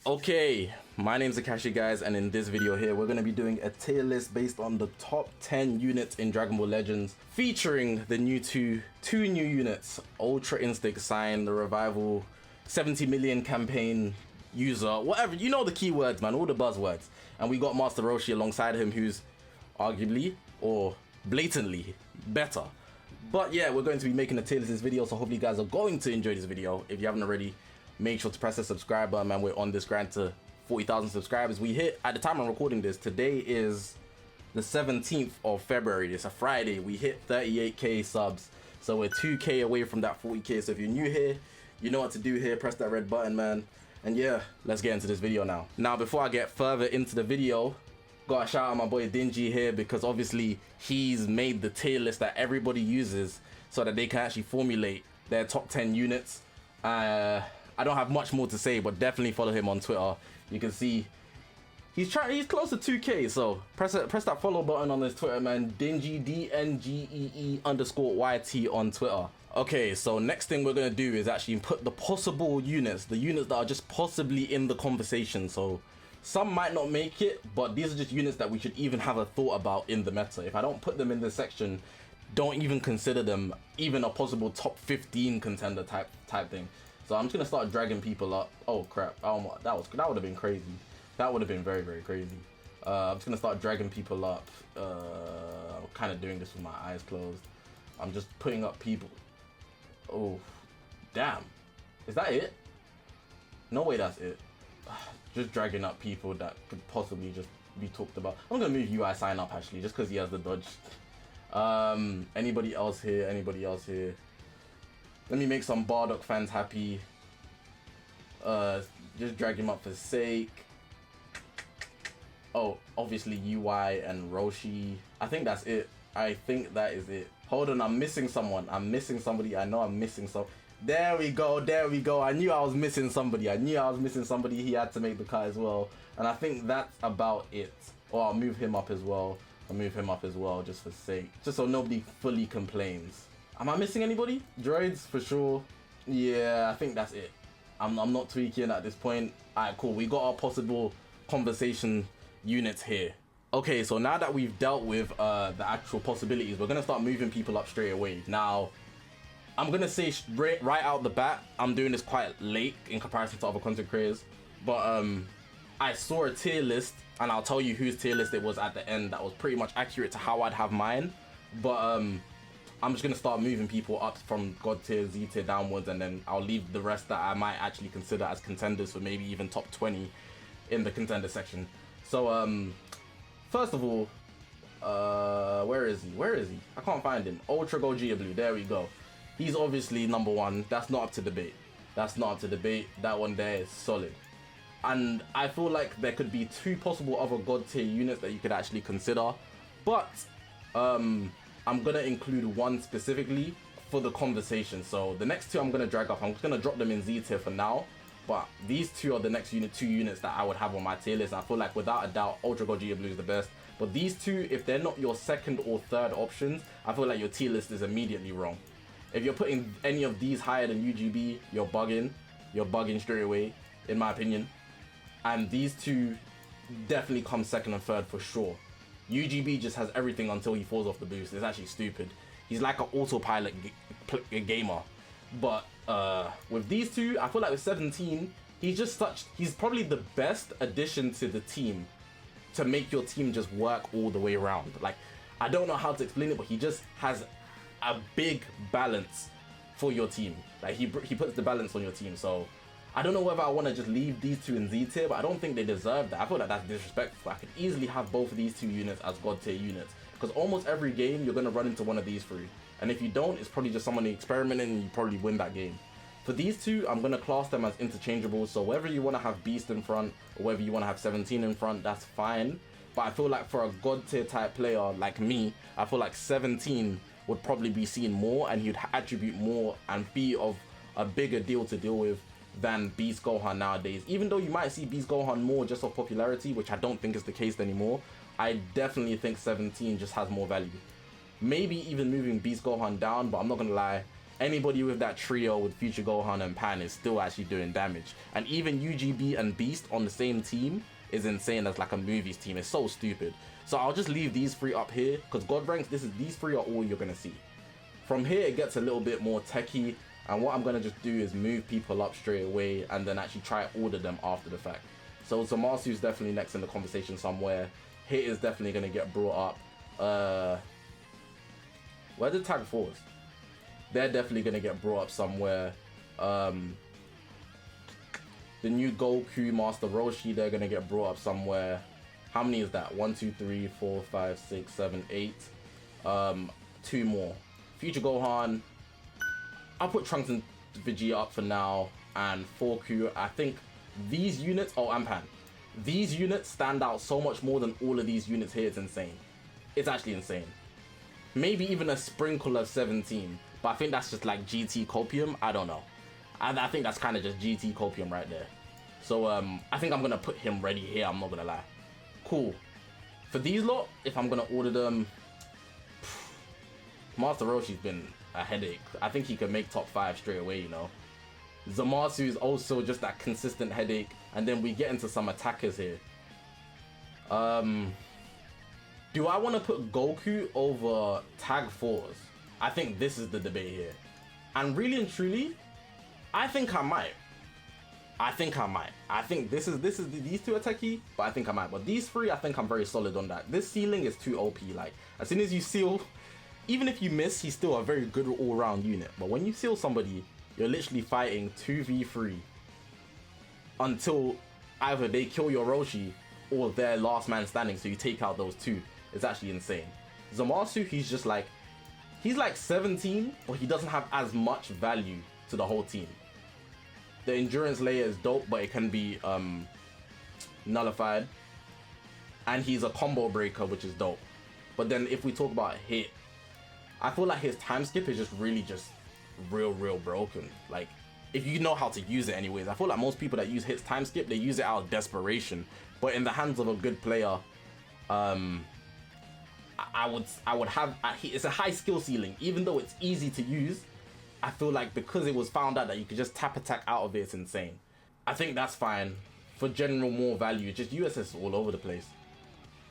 Okay, my name's Zakashi, guys, and in this video here we're going to be doing a tier list based on the top 10 units in Dragon Ball Legends, featuring the new two new units: Ultra Instinct Sign, the Revival 70 million campaign user, whatever, you know the keywords, man, all the buzzwords. And we got Master Roshi alongside him, who's arguably or blatantly better. But yeah, we're going to be making a tier list this video, so hopefully you guys are going to enjoy this video. If you haven't already, make sure to press the subscribe button, man. We're on this grind to 40,000 subscribers. We hit, at the time I'm recording this, today is the 17th of February. It's a Friday. We hit 38k subs, so we're 2k away from that 40k. So if you're new here, you know what to do here. Press that red button, man. And yeah, let's get into this video now. Now, before I get further into the video, gotta shout out my boy Dingy here, because obviously he's made the tier list that everybody uses so that they can actually formulate their top 10 units. I don't have much more to say, but definitely follow him on Twitter. You can see he's close to 2k, so press that follow button on his Twitter, man. Dingy, DNGEE_YT on Twitter. Okay, so next thing we're gonna do is actually put the possible units, the units that are just possibly in the conversation. So some might not make it, but these are just units that we should even have a thought about in the meta. If I don't put them in this section, don't even consider them even a possible top 15 contender type thing. So I'm just gonna start dragging people up. Oh crap! Oh, that would have been crazy. That would have been very, very crazy. I'm just gonna start dragging people up. I'm kind of doing this with my eyes closed. I'm just putting up people. Oh, damn! Is that it? No way, that's it. Just dragging up people that could possibly just be talked about. I'm gonna move UI sign up actually, just because he has the dodge. Anybody else here? Anybody else here? Let me make some Bardock fans happy. Just drag him up for sake. Oh, obviously UI and Roshi. I think that's it. I think that is it. Hold on, I'm missing someone. I'm missing somebody. I know I'm missing some. There we go. There we go. I knew I was missing somebody. He had to make the cut as well. And I think that's about it. Oh, I'll move him up as well. Just for sake. Just so nobody fully complains. Am I missing anybody? Droids for sure. Yeah, I think that's it. I'm not tweaking at this point. Alright, cool. We got our possible conversation units here. Okay, so now that we've dealt with the actual possibilities, we're gonna start moving people up straight away. Now, I'm gonna say right out the bat, I'm doing this quite late in comparison to other content creators, but I saw a tier list, and I'll tell you whose tier list it was at the end. That was pretty much accurate to how I'd have mine, but I'm just gonna start moving people up from God tier, Z tier downwards, and then I'll leave the rest that I might actually consider as contenders for maybe even top 20 in the contender section. So first of all, where is he? I can't find him. Ultra Gogeta Blue, there we go. He's obviously number one. That's not up to debate. That one there is solid. And I feel like there could be two possible other God tier units that you could actually consider, but I'm gonna include one specifically for the conversation. So the next two I'm gonna drag up. I'm just gonna drop them in Z tier for now, but these two are the next two units that I would have on my tier list. I feel like without a doubt Ultra Gogeta Blue is the best, but these two, if they're not your second or third options, I feel like your tier list is immediately wrong. If you're putting any of these higher than UGB, you're bugging straight away, in my opinion. And these two definitely come second and third for sure. UGB just has everything until he falls off the boost. It's actually stupid. He's like an autopilot gamer. But with these two, I feel like with 17, he's probably the best addition to the team to make your team just work all the way around. Like, I don't know how to explain it, but he just has a big balance for your team. Like, he puts the balance on your team. So I don't know whether I want to just leave these two in Z tier, but I don't think they deserve that. I feel like that's disrespectful. I could easily have both of these two units as God tier units, because almost every game you're going to run into one of these three. And if you don't, it's probably just someone experimenting and you probably win that game. For these two, I'm going to class them as interchangeable. So whether you want to have Beast in front or whether you want to have 17 in front, that's fine. But I feel like for a God tier type player like me, I feel like 17 would probably be seen more, and he'd attribute more and be of a bigger deal to deal with than Beast Gohan nowadays. Even though you might see Beast Gohan more just of popularity, which I don't think is the case anymore, I definitely think 17 just has more value. Maybe even moving Beast Gohan down, but I'm not gonna lie, anybody with that trio with Future Gohan and Pan is still actually doing damage. And even UGB and Beast on the same team is insane as like a movies team. It's so stupid. So I'll just leave these three up here because God ranks, these three are all you're gonna see. From here it gets a little bit more techie, and what I'm gonna just do is move people up straight away and then actually try to order them after the fact. So Zamasu's definitely next in the conversation somewhere. Hit is definitely gonna get brought up. Where the tag fours? They're definitely gonna get brought up somewhere. The new Goku, Master Roshi, they're gonna get brought up somewhere. How many is that? 1, 2, 3, 4, 5, 6, 7, 8. 2 more. Future Gohan. I'll put Trunks and Vegeta up for now. And Goku. I think these units. Oh, and Pan. These units stand out so much more than all of these units here. It's insane. It's actually insane. Maybe even a sprinkle of 17. But I think that's just like GT Copium. I don't know. I think that's kind of just GT Copium right there. So I think I'm gonna put him ready here. I'm not gonna lie. Cool. For these lot, if I'm gonna order them, Master Roshi's been a headache. I think he can make top 5 straight away, you know. Zamasu is also just that consistent headache, and then we get into some attackers here. Do I want to put Goku over Tag 4s? I think this is the debate here. And really and truly, I think I might. I think these two are techie, but I think I might. But these three, I think I'm very solid on that. This ceiling is too OP. Like, as soon as you seal, even if you miss, he's still a very good all-round unit. But when you seal somebody, you're literally fighting 2v3 until either they kill your Roshi or they're last man standing, so you take out those two. It's actually insane. Zamasu, he's just like, he's like 17, but he doesn't have as much value to the whole team. The endurance layer is dope, but it can be nullified. And he's a combo breaker, which is dope. But then if we talk about hit, I feel like his time skip is just really just real broken. Like, if you know how to use it anyways. I feel like most people that use hit's time skip, they use it out of desperation. But in the hands of a good player, I would have, it's a high skill ceiling. Even though it's easy to use, I feel like because it was found out that you could just tap attack out of it, it's insane. I think that's fine. For general more value, just USS all over the place.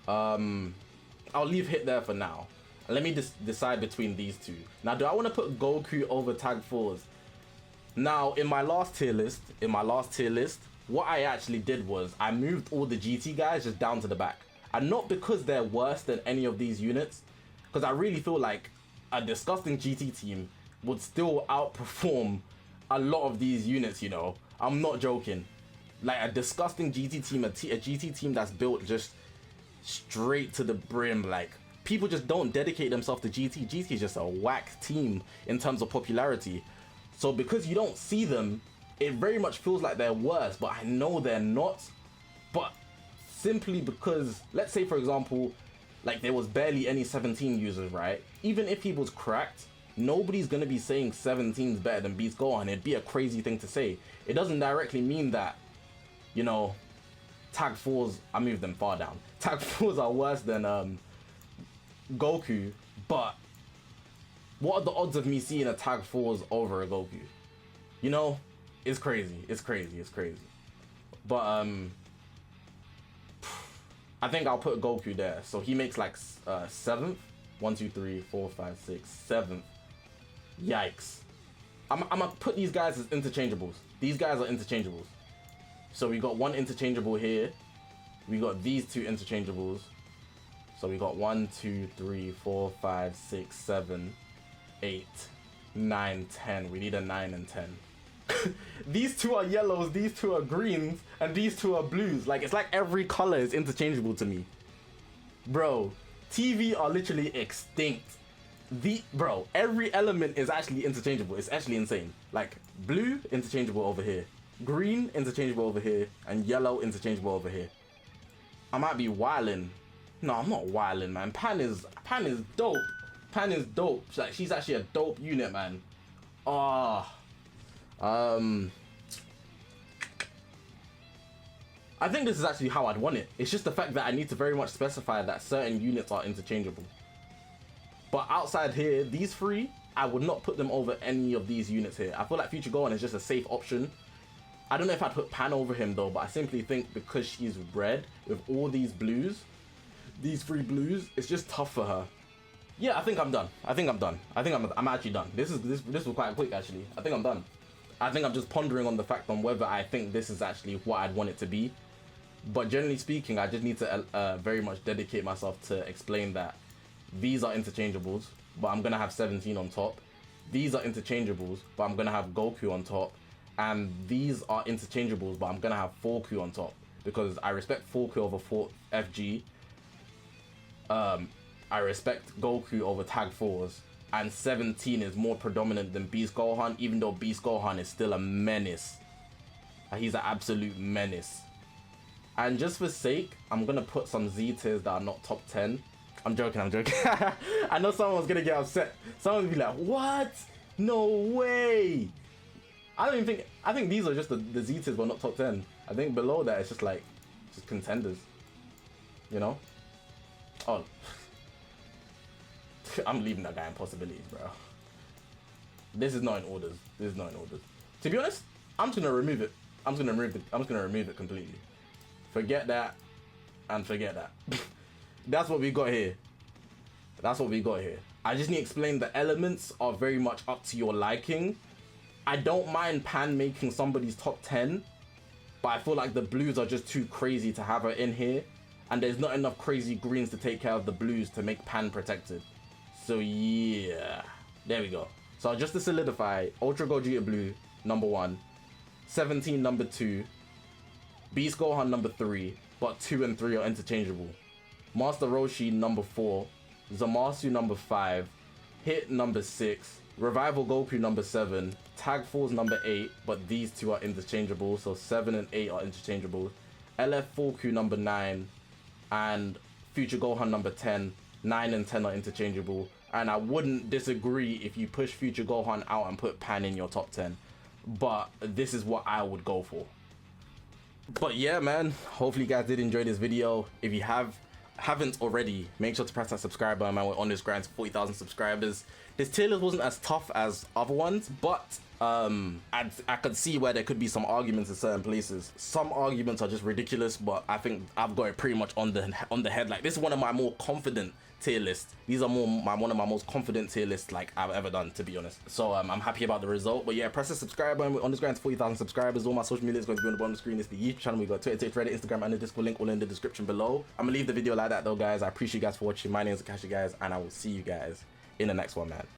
I'll leave hit there for now. Let me decide between these two. Now, do I want to put Goku over Tag 4s? Now, in my last tier list, what I actually did was I moved all the GT guys just down to the back. And not because they're worse than any of these units, because I really feel like a disgusting GT team would still outperform a lot of these units, you know. I'm not joking. Like a disgusting GT team, a GT team that's built just straight to the brim. Like, people just don't dedicate themselves to GT. GT is just a whack team in terms of popularity. So because you don't see them, it very much feels like they're worse, but I know they're not. But simply because, let's say for example, like there was barely any 17 users, right? Even if he was cracked, nobody's gonna be saying 17's better than Beast Gohan. It'd be a crazy thing to say. It doesn't directly mean that, you know, Tag 4s, I moved them far down. Tag 4s are worse than Goku, but what are the odds of me seeing a Tag 4s over a Goku? You know, it's crazy. But I think I'll put Goku there. So he makes like 7th. 1, 2, 3, 4, 5, 6, 7th. Yikes. I'm gonna put these guys as interchangeables. These guys are interchangeables. So we got one interchangeable here. We got these two interchangeables. So we got 1, 2, 3, 4, 5, 6, 7, 8, 9, 10. We need a 9 and 10. These two are yellows, these two are greens, and these two are blues. Like, it's like every color is interchangeable to me. Bro, TV are literally extinct. Bro, every element is actually interchangeable. It's actually insane. Like, blue, interchangeable over here. Green, interchangeable over here. And yellow, interchangeable over here. I might be wildin'. No, I'm not wildin', man. Pan is dope. Pan is dope. Like, she's actually a dope unit, man. I think this is actually how I'd want it. It's just the fact that I need to very much specify that certain units are interchangeable. But outside here, these three, I would not put them over any of these units here. I feel like Future Gohan is just a safe option. I don't know if I'd put Pan over him though, but I simply think because she's red with all these blues, these 3 blues, it's just tough for her. Yeah, I think I'm done. I'm actually done. This was quite quick actually. I think I'm done. I think I'm just pondering on the fact on whether I think this is actually what I'd want it to be. But generally speaking, I just need to very much dedicate myself to explain that these are interchangeables, but I'm gonna have 17 on top. These are interchangeables, but I'm gonna have Goku on top. And these are interchangeables, but I'm gonna have 4Q on top because I respect 4Q over 4FG. I respect Goku over Tag 4s, and 17 is more predominant than Beast Gohan, even though Beast Gohan is still a menace. He's an absolute menace. And just for sake, I'm gonna put some Z tiers that are not top 10. I'm joking. I know someone's gonna get upset. Someone's gonna be like, what? No way. I think these are just the Z tiers, but not top 10. I think below that it's just like, just contenders. You know? Oh. I'm leaving that guy in possibilities, bro. This is not in orders. To be honest, I'm just gonna remove it. I'm just gonna remove it completely. Forget that and forget that. That's what we got here. I just need to explain the elements are very much up to your liking. I don't mind Pan making somebody's top 10, but I feel like the blues are just too crazy to have her in here, and there's not enough crazy greens to take care of the blues to make Pan protected. So yeah, there we go. So just to solidify, Ultra Gogeta Blue, number 1, 17, number 2, Beast Gohan, number 3, but 2 and 3 are interchangeable. Master Roshi, number 4, Zamasu, number 5, Hit, number 6, Revival Goku, number 7, Tag Force, number 8, but these 2 are interchangeable, so 7 and 8 are interchangeable. LF4Q, number 9, and Future Gohan, number 10, 9 and 10 are interchangeable. And I wouldn't disagree if you push Future Gohan out and put Pan in your top 10. But this is what I would go for. But yeah, man, hopefully you guys did enjoy this video. If you haven't already, make sure to press that subscribe button, man. We're on this grind to 40,000 subscribers. This tier list wasn't as tough as other ones, but I could see where there could be some arguments in certain places. Some arguments are just ridiculous, but I think I've got it pretty much on the head. Like, this is one of my more confident tier lists. These are one of my most confident tier lists like I've ever done, to be honest. So I'm happy about the result. But yeah, press the subscribe button. We're on this grind to 40,000 subscribers. All my social media is going to be on the bottom of the screen. It's the YouTube channel. We got Twitter, Reddit, Instagram, and the Discord link all in the description below. I'm gonna leave the video like that though, guys. I appreciate you guys for watching. My name is Zakashi, guys, and I will see you guys in the next one, man.